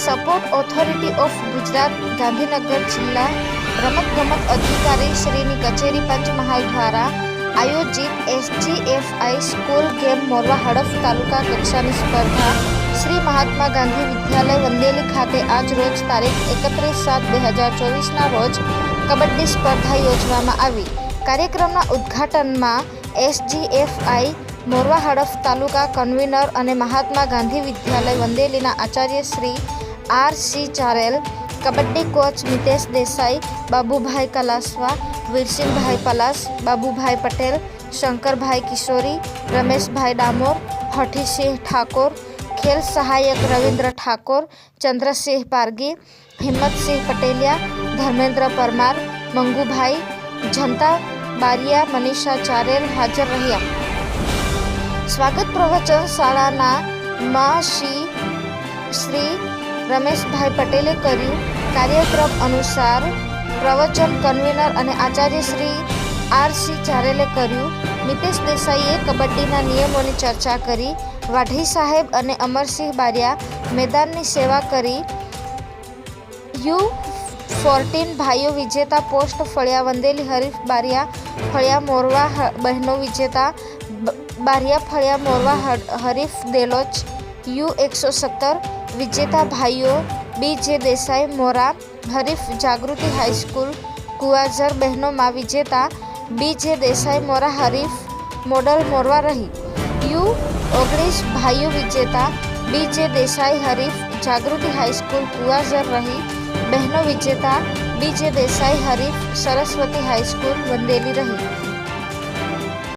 Support authority of Gujarat Gandhinagar જિલ્લા રમતગમત અધિકારી શ્રીની કચેરી પંચમહાલ દ્વારા આયોજિત SGFI સ્કૂલ ગેમ મોરવા હડફ તાલુકા કક્ષાની સ્પર્ધા શ્રી મહાત્મા ગાંધી વિદ્યાલય વંદેલી ખાતે આજ રોજ તારીખ 31/7/2024ના રોજ કબડ્ડી સ્પર્ધા યોજવામાં આવી। કાર્યક્રમના ઉદ્ઘાટનમાં SGFI મોરવા હડફ તાલુકા કન્વીનર અને મહાત્મા ગાંધી વિદ્યાલય વંદેલીના આચાર્ય શ્રી RC ચારેલ, કબડ્ડી કોચ મિતેશ દેસાઈ, બાબુભાઈ કલાસવા, વીરસિંહભાઈ પલાસ, બાબુભાઈ પટેલ, શંકરભાઈ કિશોરી, રમેશભાઈ ડામોર, હઠીસિંહ ઠાકોર, ખેલ સહાયક રવિન્દ્ર ઠાકોર, ચંદ્રસિંહ પારગી, હિંમતસિંહ પટેલિયા, ધર્મેન્દ્ર પરમાર, મંગુભાઈ, જનતા બારિયા, મનીષા ચારેલ હાજર રહ્યા। સ્વાગત પ્રવચન શાળાના શ્રી રમેશભાઈ પટેલે કર્યું। કાર્યક્રમ અનુસાર પ્રવચન કન્વીનર અને આચાર્ય શ્રી RC ચારેલે કર્યું। મિતેશ દેસાઈએ કબડ્ડીના નિયમોની ચર્ચા કરી। વાઢી સાહેબ અને અમરસિંહ બારિયા મેદાનની સેવા કરી। U14 ભાઈઓ વિજેતા પોસ્ટ ફળિયા વંદેલી હરીફ બારિયા ફળિયા મોરવા બહેનો વિજેતા બારિયા ફળિયા મોરવા હરીફ દેલોચ। U117 વિજેતા ભાઈઓ BJ દેસાઈ મોરા હરીફ જાગૃતિ હાઈસ્કૂલ કુવાઝર બહેનોમાં વિજેતા BJ દેસાઈ મોરા હરીફ મોડલ મોરવા રહી। U19 ભાઈઓ વિજેતા BJ દેસાઈ હરીફ જાગૃતિ હાઈસ્કૂલ કુવાઝર રહી। બહેનો વિજેતા BJ દેસાઈ હરીફ સરસ્વતી હાઈસ્કૂલ વંદેલી રહી।